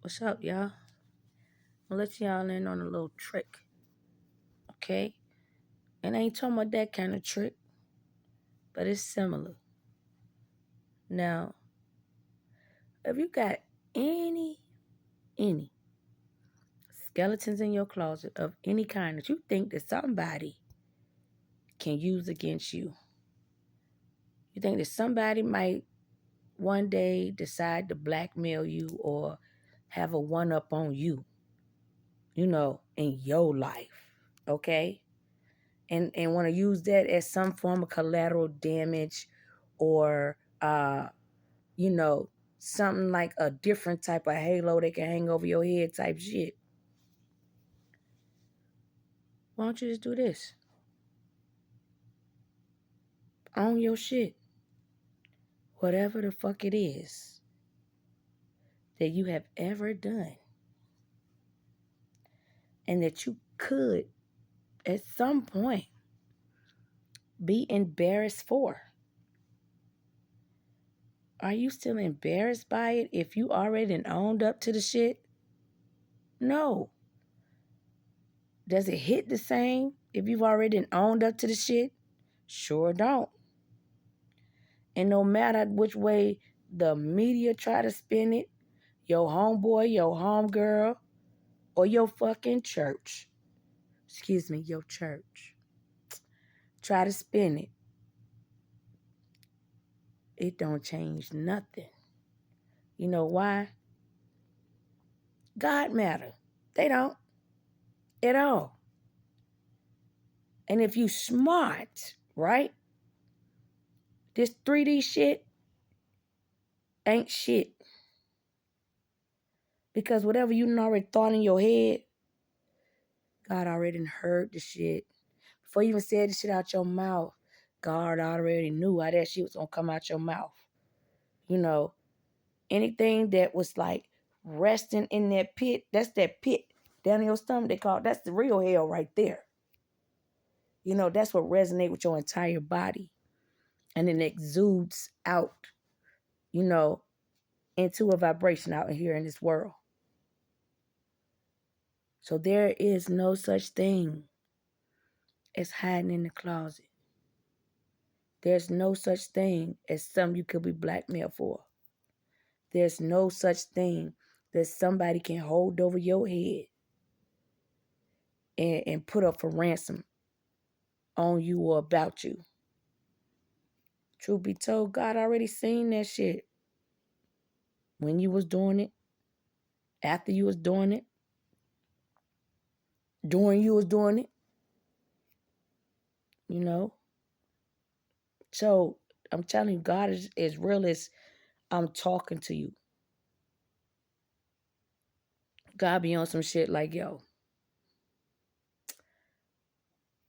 What's up, y'all? I'll let y'all in on a little trick, okay? And I ain't talking about that kind of trick, but it's similar. Now, if you got any skeletons in your closet of any kind that you think that somebody can use against you, you think that somebody might one day decide to blackmail you or have a one up on you, in your life, okay? And want to use that as some form of collateral damage or you know something like a different type of halo that can hang over your head type shit. Why don't you just do this? Own your shit. Whatever the fuck it is that you have ever done and that you could at some point be embarrassed for. Are you still embarrassed by it if you already owned up to the shit? No. Does it hit the same if you've already owned up to the shit? Sure don't. And no matter which way the media try to spin it, your homeboy, your homegirl, or your fucking church, your church, try to spin it, it don't change nothing. You know why? God matter. They don't at all. And if you smart, right? This 3D shit ain't shit. Because whatever you already thought in your head, God already heard the shit. Before you even said the shit out your mouth, God already knew how that shit was going to come out your mouth. Anything that was like resting in that pit, that's that pit down in your stomach, that's the real hell right there. That's what resonates with your entire body. And then it exudes out, into a vibration out here in this world. So there is no such thing as hiding in the closet. There's no such thing as something you could be blackmailed for. There's no such thing that somebody can hold over your head and put up for ransom on you or about you. Truth be told, God already seen that shit. When you was doing it, after you was doing it, during you was doing it, So I'm telling you, God is as real as I'm talking to you. God be on some shit like, yo,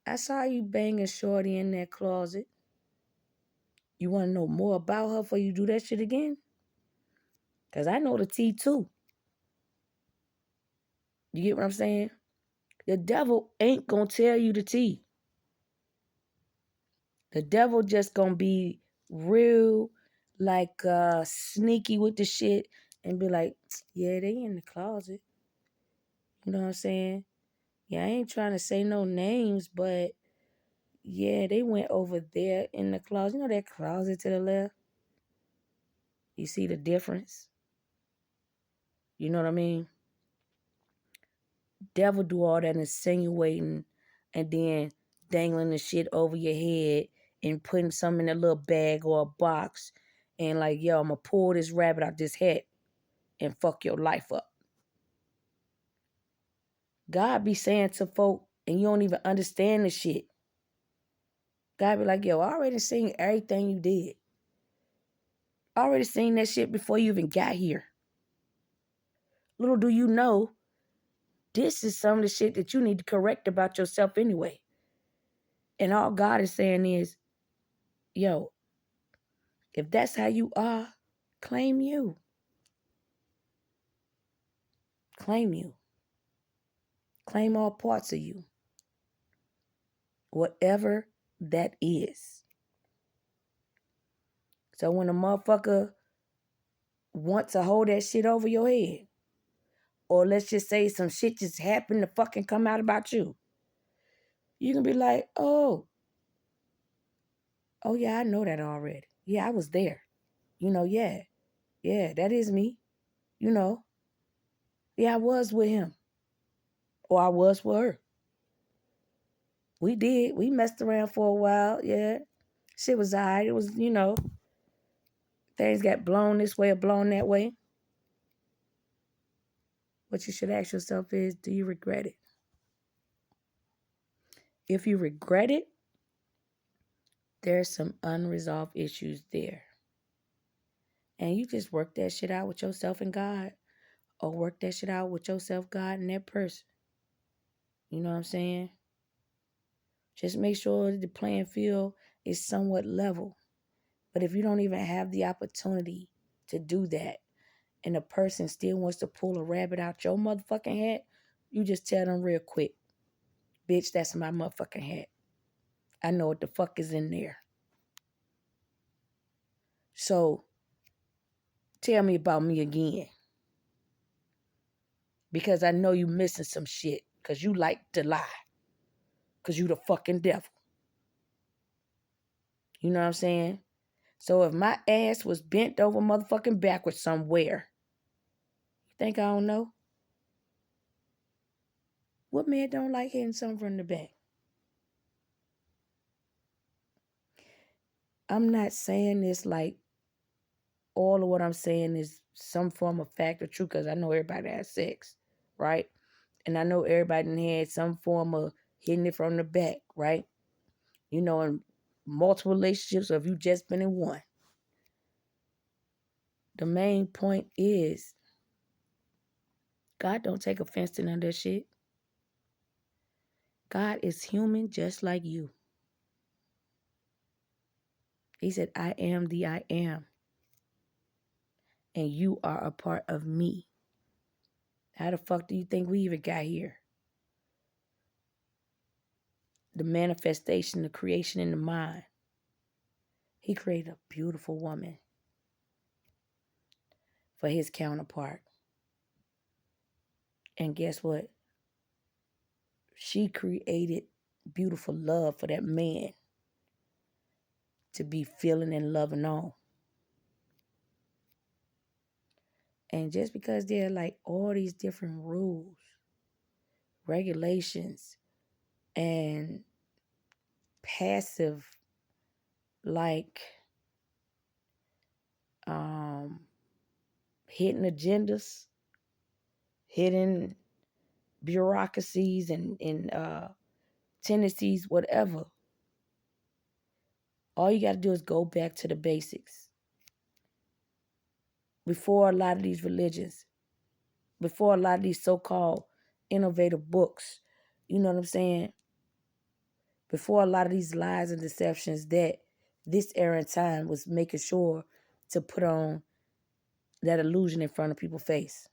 I saw you banging shorty in that closet. You want to know more about her before you do that shit again? Because I know the tea too. You get what I'm saying? The devil ain't going to tell you the tea. The devil just going to be real, like sneaky with the shit and be like, yeah, they in the closet. You know what I'm saying? Yeah, I ain't trying to say no names, but yeah, they went over there in the closet. You know that closet to the left? You see the difference? You know what I mean? Devil do all that insinuating and then dangling the shit over your head and putting some in a little bag or a box and like, yo, I'm going to pull this rabbit out this hat and fuck your life up. God be saying to folk and you don't even understand the shit. God be like, yo, I already seen everything you did. I already seen that shit before you even got here. Little do you know, this is some of the shit that you need to correct about yourself anyway. And all God is saying is, yo, if that's how you are, claim you. Claim you. Claim all parts of you. Whatever that is. So when a motherfucker wants to hold that shit over your head, or let's just say some shit just happened to fucking come out about you, you can be like, oh yeah, I know that already. Yeah, I was there. Yeah, yeah, that is me. You know, yeah, I was with him, or I was with her. We messed around for a while. Yeah, shit was alright. It was, things got blown this way or blown that way. What you should ask yourself is, do you regret it? If you regret it, there's some unresolved issues there. And you just work that shit out with yourself and God, or work that shit out with yourself, God, and that person. You know what I'm saying? Just make sure the playing field is somewhat level. But if you don't even have the opportunity to do that, and the person still wants to pull a rabbit out your motherfucking hat, you just tell them real quick, bitch, that's my motherfucking hat. I know what the fuck is in there. So tell me about me again. Because I know you missing some shit. Because you like to lie. Because you the fucking devil. You know what I'm saying? So if my ass was bent over motherfucking backwards somewhere, you think I don't know? What man don't like hitting something from the back? I'm not saying this like all of what I'm saying is some form of fact or truth, because I know everybody has sex, right? And I know everybody had some form of hitting it from the back, right? In multiple relationships, or if you just been in one. The main point is, God don't take offense to none of that shit. God is human just like you. He said, I am the I am. And you are a part of me. How the fuck do you think we even got here? The manifestation, the creation in the mind. He created a beautiful woman for his counterpart. And guess what? She created beautiful love for that man to be feeling and loving on. And just because there are like all these different rules, regulations, and passive, like hidden agendas, hidden bureaucracies and tendencies, whatever. All you got to do is go back to the basics. Before a lot of these religions, before a lot of these so-called innovative books, you know what I'm saying? Before a lot of these lies and deceptions that this era and time was making sure to put on that illusion in front of people's face.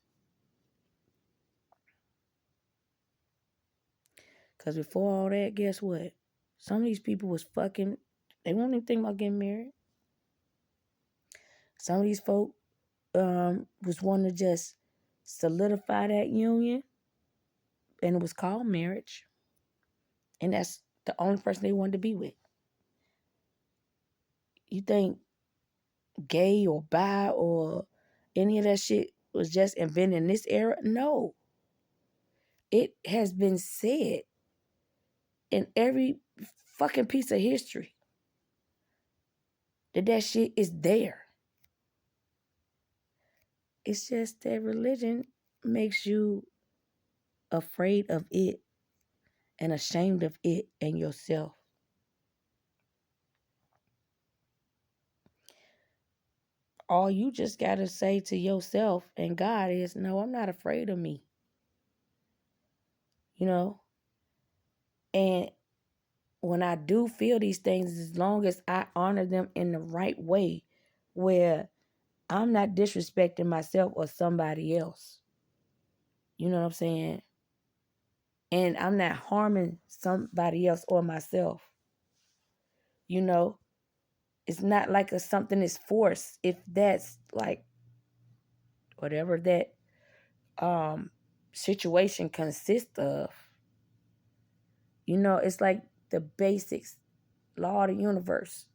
Because before all that, guess what? Some of these people was fucking, they won't even think about getting married. Some of these folk was wanting to just solidify that union, and it was called marriage. And that's the only person they wanted to be with. You think gay or bi or any of that shit was just invented in this era? No. It has been said in every fucking piece of history that shit is there. It's just that religion makes you afraid of it and ashamed of it and yourself. All you just got to say to yourself and God is, no, I'm not afraid of me. And when I do feel these things, as long as I honor them in the right way, where I'm not disrespecting myself or somebody else. You know what I'm saying? And I'm not harming somebody else or myself. It's not like something is forced. If that's like whatever that situation consists of. It's like the basics, law of the universe.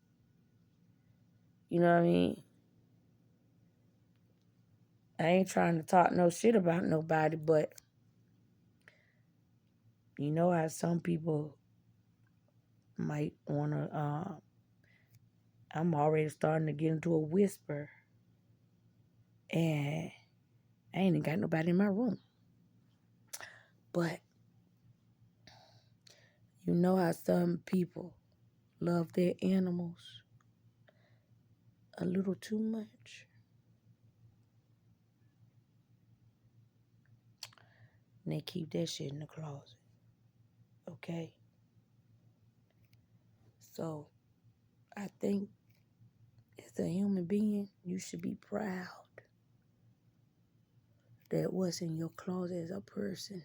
You know what I mean? I ain't trying to talk no shit about nobody, but you know how some people might want to, I'm already starting to get into a whisper, and I ain't even got nobody in my room. But you know how some people love their animals a little too much. And they keep that shit in the closet. Okay? So I think as a human being, you should be proud that what's in your closet is a person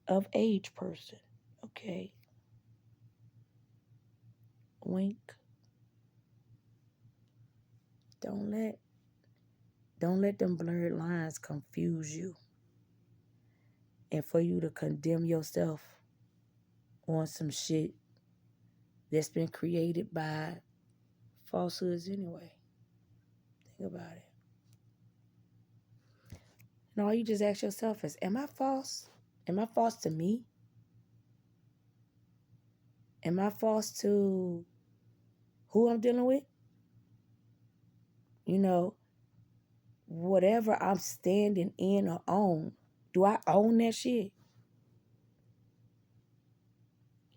of age person. Okay? Wink. Don't let them blurred lines confuse you and for you to condemn yourself on some shit that's been created by falsehoods anyway. Think about it. And all you just ask yourself is, am I false? Am I false to me? Am I false to who I'm dealing with? Whatever I'm standing in or on, do I own that shit?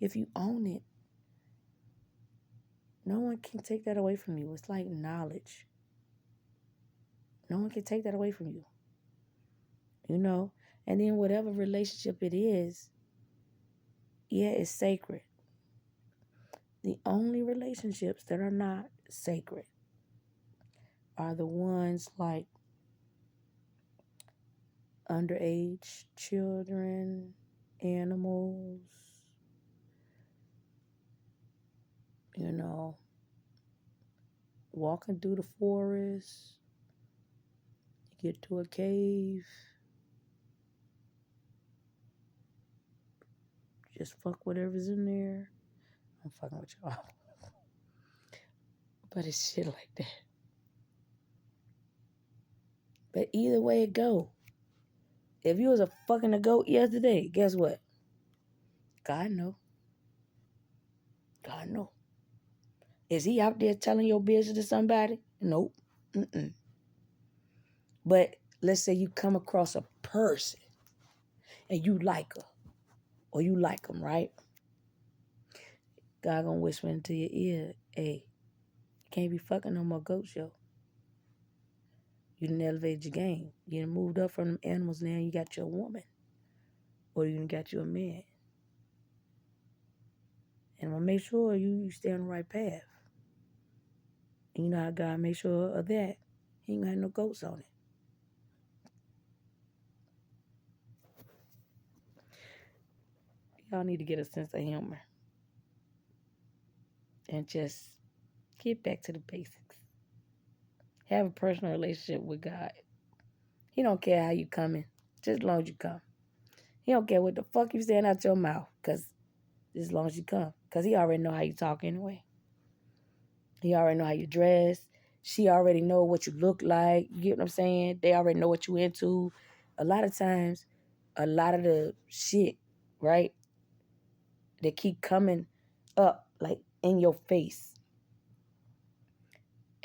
If you own it, no one can take that away from you. It's like knowledge. No one can take that away from you. And then whatever relationship it is, yeah, it's sacred. The only relationships that are not sacred are the ones like underage children, animals, walking through the forest, you get to a cave, just fuck whatever's in there. I'm fucking with y'all. But it's shit like that. But either way it go, if you was a fucking a goat yesterday, guess what? God know. God know. Is he out there telling your business to somebody? Nope. Mm-mm. But let's say you come across a person and you like her or you like them, right? God gonna whisper into your ear, hey, you can't be fucking no more goats, yo. You done elevated your game. You done moved up from them animals, now you got your woman. Or you done got you a man. And I'm gonna make sure you stay on the right path. And you know how God made sure of that? He ain't gonna have no goats on it. Y'all need to get a sense of humor. And just get back to the basics. Have a personal relationship with God. He don't care how you coming, just as long as you come. He don't care what the fuck you saying out your mouth, cause as long as you come. Cause he already know how you talk anyway. He already know how you dress. She already know what you look like. You get what I'm saying? They already know what you into. A lot of times, a lot of the shit, right, they keep coming up like in your face.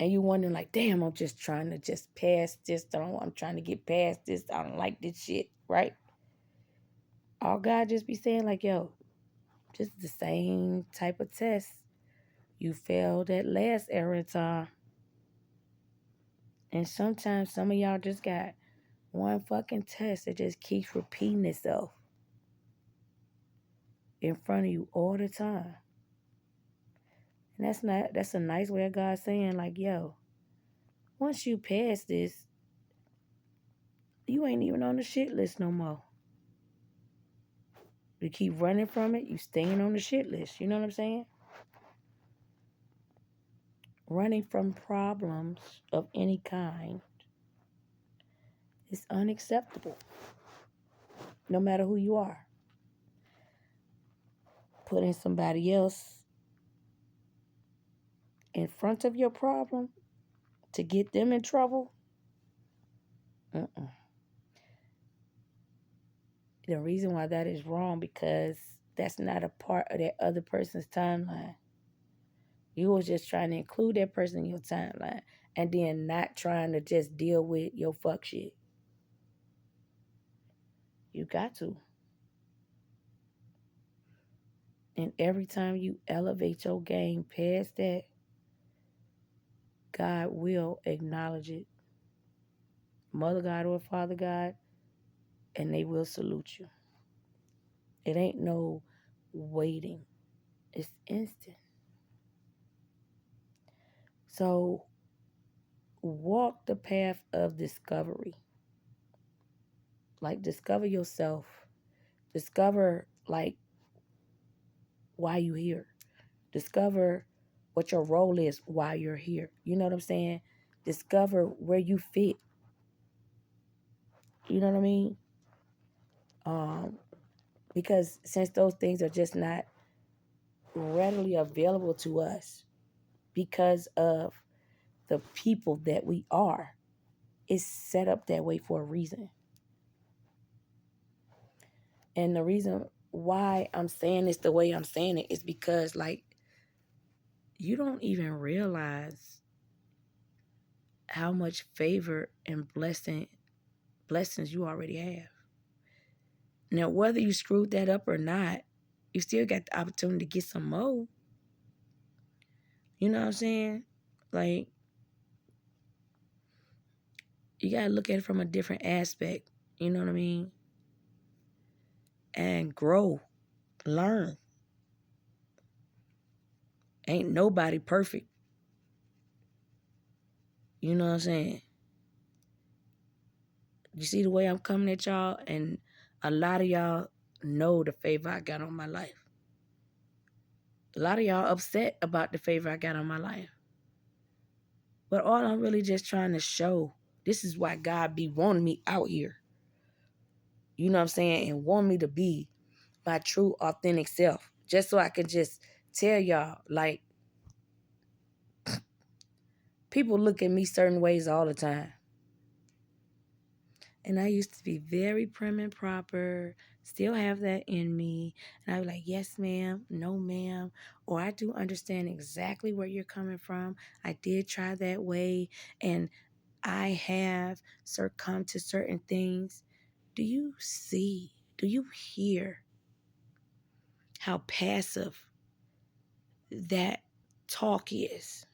And you wondering like, damn, I'm just trying to just pass this. I'm trying to get past this. I don't like this shit, right? All God just be saying like, yo, just the same type of test you failed that last error time. And sometimes some of y'all just got one fucking test that just keeps repeating itself in front of you all the time. And that's a nice way of God saying like, yo, once you pass this, you ain't even on the shit list no more. You keep running from it, you staying on the shit list. You know what I'm saying? Running from problems of any kind It's unacceptable. No matter who you are. Putting somebody else in front of your problem to get them in trouble. Mm-mm. The reason why that is wrong because that's not a part of that other person's timeline. You was just trying to include that person in your timeline and then not trying to just deal with your fuck shit. You got to. And every time you elevate your game past that, God will acknowledge it. Mother God or Father God, and they will salute you. It ain't no waiting. It's instant. So walk the path of discovery. Like discover yourself. Discover like why you here. Discover what your role is while you're here. You know what I'm saying? Discover where you fit. You know what I mean? Because since those things are just not readily available to us because of the people that we are, it's set up that way for a reason. And the reason why I'm saying this the way I'm saying it is because, like, you don't even realize how much favor and blessings you already have. Now, whether you screwed that up or not, you still got the opportunity to get some more. You know what I'm saying? Like, you got to look at it from a different aspect. You know what I mean? And grow, learn. Ain't nobody perfect. You know what I'm saying? You see the way I'm coming at y'all? And a lot of y'all know the favor I got on my life. A lot of y'all upset about the favor I got on my life. But all I'm really just trying to show, this is why God be wanting me out here. You know what I'm saying? And want me to be my true, authentic self. Just so I can just tell y'all, like, people look at me certain ways all the time. And I used to be very prim and proper, still have that in me. And I'd be like, yes, ma'am, no, ma'am. Or I do understand exactly where you're coming from. I did try that way. And I have succumbed to certain things. Do you see? Do you hear how passive that talk is?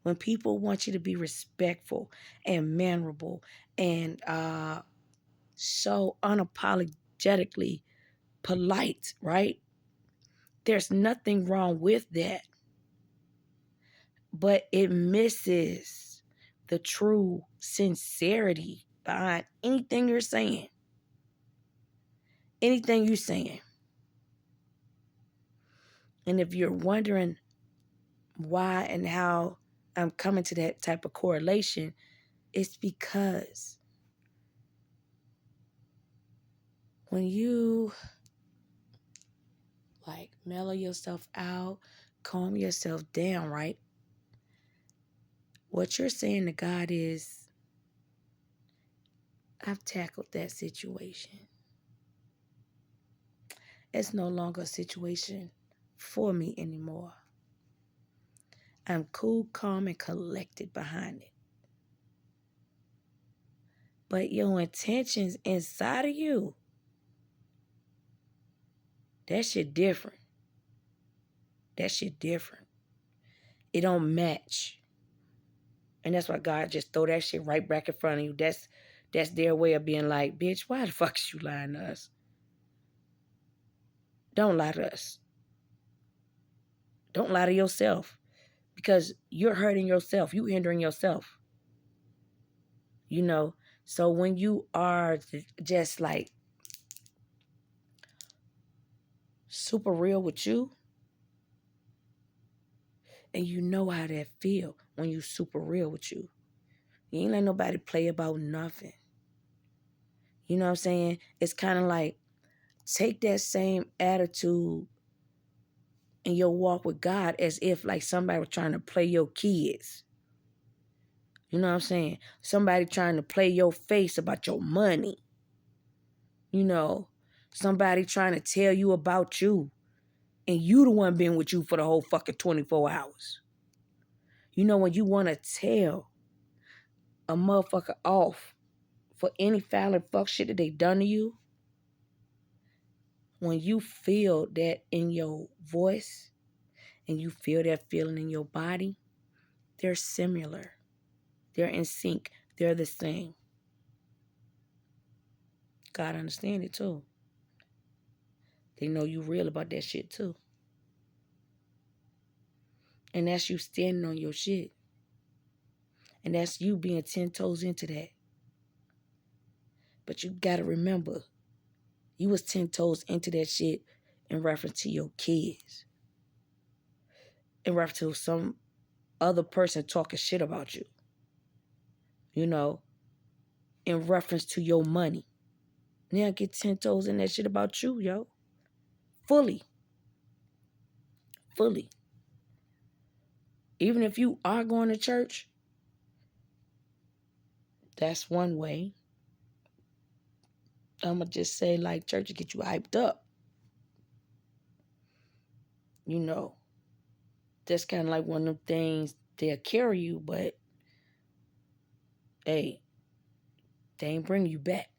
When people want you to be respectful and mannerable and so unapologetically polite, right? There's nothing wrong with that. But it misses the true sincerity behind anything you're saying. Anything you're saying. And if you're wondering why and how I'm coming to that type of correlation, it's because when you like mellow yourself out, calm yourself down, right? What you're saying to God is, I've tackled that situation. It's no longer a situation for me anymore. I'm cool, calm, and collected behind it. But your intentions inside of you, that shit different. That shit different. It don't match. And that's why God just throw that shit right back in front of you. That's their way of being like, bitch, why the fuck is you lying to us? Don't lie to us. Don't lie to yourself. Because you're hurting yourself. You hindering yourself. You know? So when you are just like super real with you, and you know how that feel when you super real with you. You ain't let nobody play about nothing. You know what I'm saying? It's kind of like take that same attitude in your walk with God as if like somebody was trying to play your kids. You know what I'm saying? Somebody trying to play your face about your money. You know, somebody trying to tell you about you. And you the one been with you for the whole fucking 24 hours. You know, when you want to tell a motherfucker off for any foul and fuck shit that they done to you, when you feel that in your voice and you feel that feeling in your body, they're similar. They're in sync. They're the same. God understand it too. They know you real about that shit too. And that's you standing on your shit. And that's you being 10 toes into that. But you gotta remember, you was 10 toes into that shit in reference to your kids. In reference to some other person talking shit about you. You know, in reference to your money. Now get 10 toes in that shit about you, yo. Fully. Fully. Even if you are going to church, that's one way. I'm going to just say, like, church will get you hyped up. You know, that's kind of like one of them things they'll carry you, but hey, they ain't bring you back.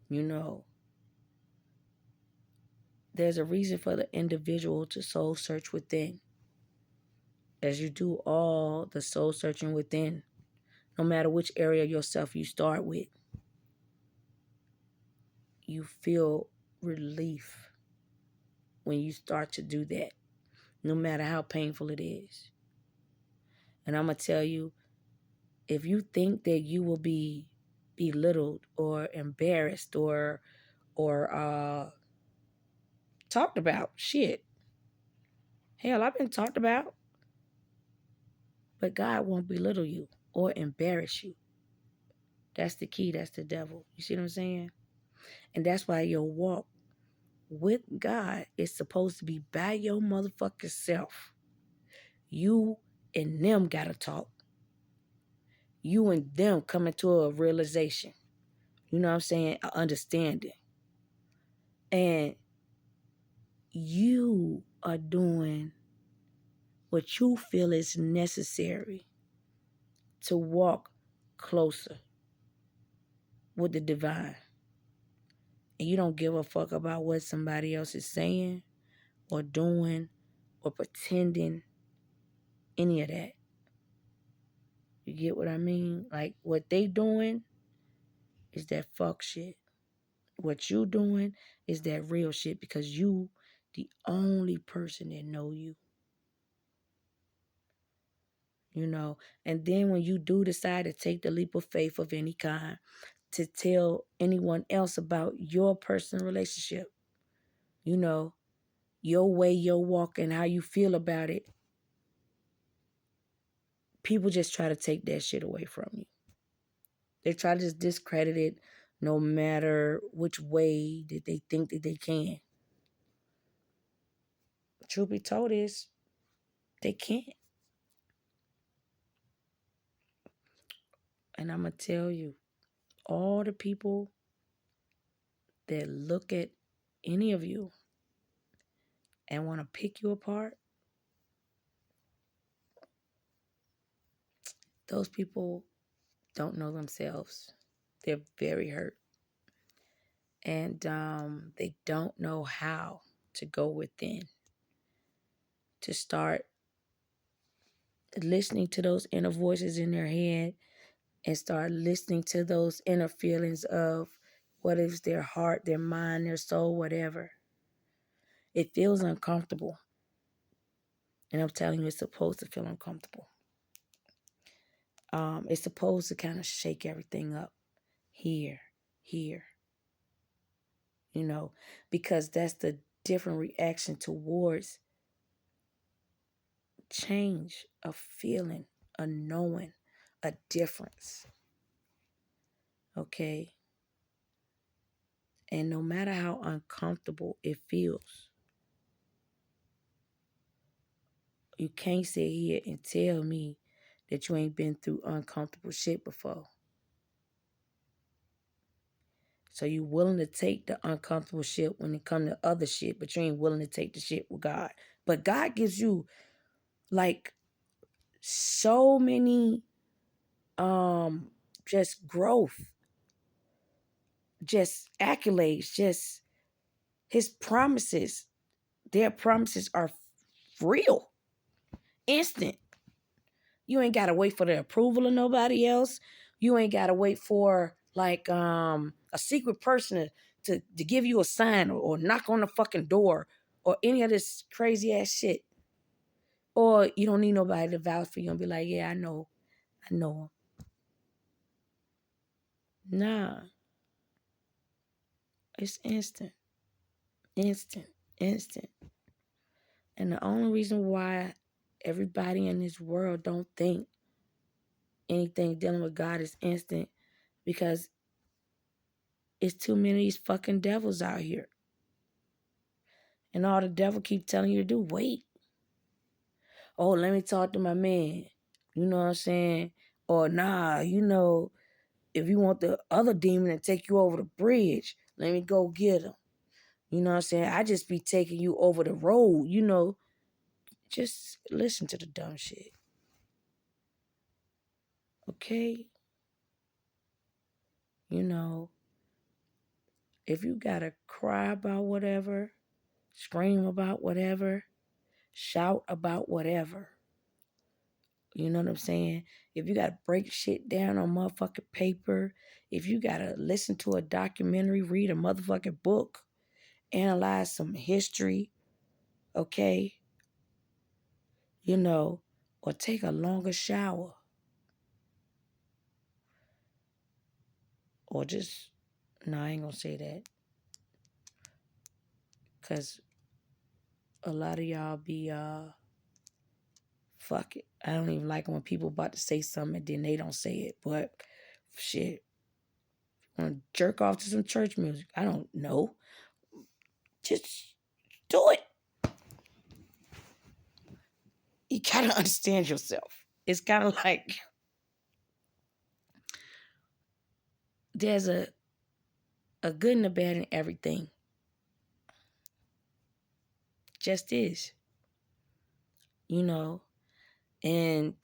You know, there's a reason for the individual to soul search within. As you do all the soul searching within, no matter which area of yourself you start with, you feel relief when you start to do that, no matter how painful it is. And I'm going to tell you, if you think that you will be belittled or embarrassed or talked about, shit. Hell, I've been talked about. But God won't belittle you or embarrass you. That's the key. That's the devil. You see what I'm saying? And that's why your walk with God is supposed to be by your motherfucking self. You and them gotta talk. You and them coming to a realization. You know what I'm saying? An understanding. And you are doing what you feel is necessary to walk closer with the divine. And you don't give a fuck about what somebody else is saying or doing or pretending, any of that. You get what I mean? Like, what they doing is that fuck shit. What you doing is that real shit because you the only person that know you. You know? And then when you do decide to take the leap of faith of any kind to tell anyone else about your personal relationship, you know, your way, your walk, and how you feel about it, people just try to take that shit away from you. They try to just discredit it no matter which way that they think that they can. Truth be told is, they can't. And I'm going to tell you, all the people that look at any of you and want to pick you apart, those people don't know themselves. They're very hurt. And they don't know how to go within, to start listening to those inner voices in their head and start listening to those inner feelings of what is their heart, their mind, their soul, whatever. It feels uncomfortable. And I'm telling you, it's supposed to feel uncomfortable. It's supposed to kind of shake everything up here, you know, because that's the different reaction towards change, a feeling, a knowing, a difference. Okay? And no matter how uncomfortable it feels, you can't sit here and tell me that you ain't been through uncomfortable shit before. So you willing to take the uncomfortable shit when it come to other shit, but you ain't willing to take the shit with God. But God gives you like so many just growth, just accolades, just his promises. Their promises are real, instant. You ain't gotta wait for the approval of nobody else. You ain't gotta wait for like a secret person to give you a sign or knock on the fucking door or any of this crazy ass shit. Or you don't need nobody to vouch for you and be like, yeah, I know him. Nah, it's instant, instant, instant. And the only reason why everybody in this world don't think anything dealing with God is instant because it's too many of these fucking devils out here. And all the devil keep telling you to do, wait. Oh, let me talk to my man. You know what I'm saying? Or nah, if you want the other demon to take you over the bridge, let me go get him. You know what I'm saying? I just be taking you over the road, Just listen to the dumb shit. Okay? If you gotta cry about whatever, scream about whatever, shout about whatever, you know what I'm saying? If you gotta break shit down on motherfucking paper, if you gotta listen to a documentary, read a motherfucking book, analyze some history, okay? Or take a longer shower. Or just, no, I ain't gonna say that. Because a lot of y'all be, fuck it. I don't even like when people about to say something and then they don't say it. But shit, want to jerk off to some church music? I don't know. Just do it. You gotta understand yourself. It's kind of like there's a good and a bad in everything. Just is. And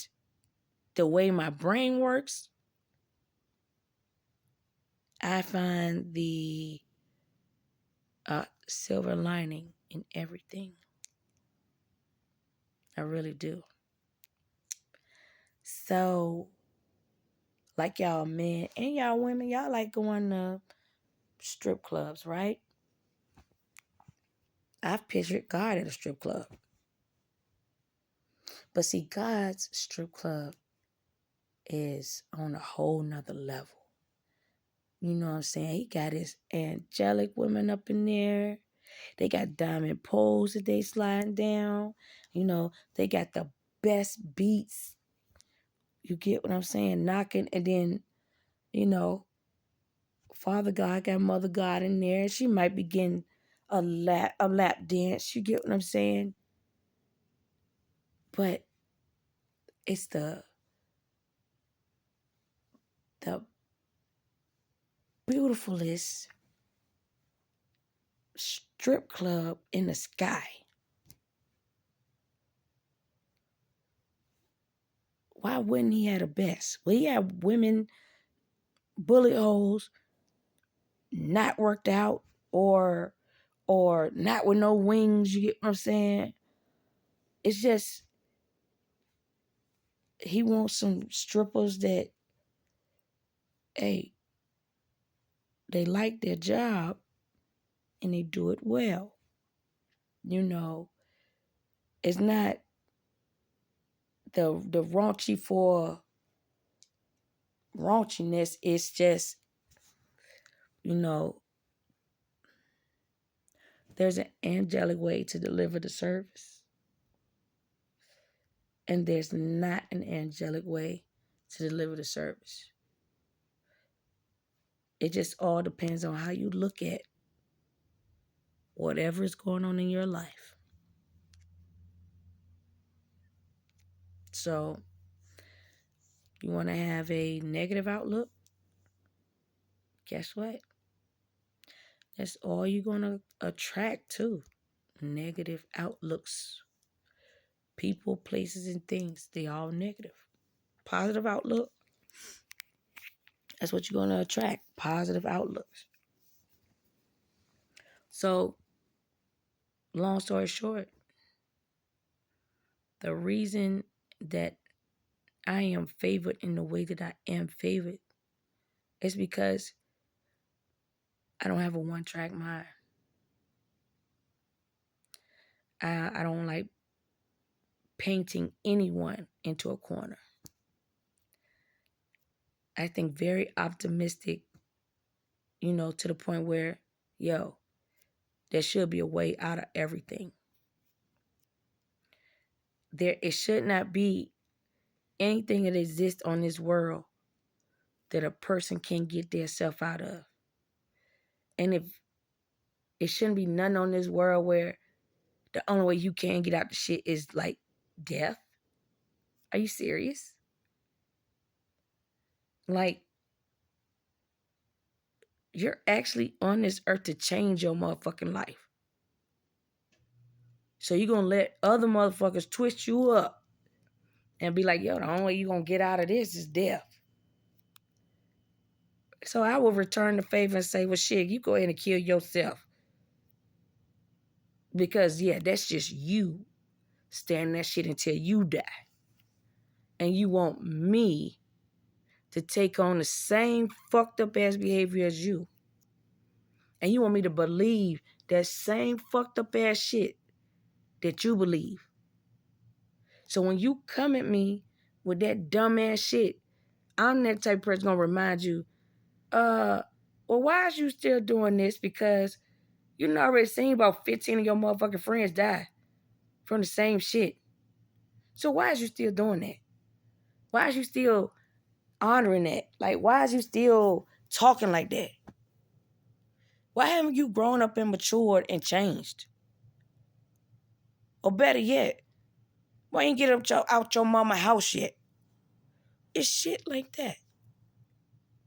the way my brain works, I find the silver lining in everything. I really do. So, like y'all men and y'all women, y'all like going to strip clubs, right? I've pictured God at a strip club. But see, God's strip club is on a whole nother level. You know what I'm saying? He got his angelic women up in there. They got diamond poles that they sliding down. They got the best beats. You get what I'm saying? Knocking. And then, Father God got Mother God in there. She might be getting a lap dance. You get what I'm saying? But it's the beautifulest strip club in the sky. Why wouldn't he have the best? Well, he had women, bullet holes, not worked out, or not with no wings. You get what I'm saying? It's just he wants some strippers that, hey, they like their job and they do it well. It's not the raunchy for raunchiness. It's just, there's an angelic way to deliver the service. And there's not an angelic way to deliver the service. It just all depends on how you look at whatever is going on in your life. So, you want to have a negative outlook? Guess what? That's all you're going to attract too. Negative outlooks. People, places, and things, they all negative. Positive outlook, that's what you're going to attract. Positive outlooks. So, long story short, the reason that I am favored in the way that I am favored is because I don't have a one-track mind. I don't like painting anyone into a corner. I think very optimistic, to the point where, there should be a way out of everything. It should not be anything that exists on this world that a person can't get themselves out of. And if it shouldn't be nothing on this world where the only way you can get out the shit is like death. Are you serious? Like, you're actually on this earth to change your motherfucking life. So you're going to let other motherfuckers twist you up and be like, the only way you're going to get out of this is death. So I will return the favor and say, well, shit, you go ahead and kill yourself. Because, that's just you standing that shit until you die. And you want me to take on the same fucked up ass behavior as you. And you want me to believe that same fucked up ass shit that you believe. So when you come at me with that dumb ass shit, I'm that type of person gonna remind you, well, why is you still doing this? Because you done already seen about 15 of your motherfucking friends die from the same shit. So why is you still doing that? Why is you still honoring that? Like, why is you still talking like that? Why haven't you grown up and matured and changed? Or better yet, why ain't get out your mama house yet? It's shit like that.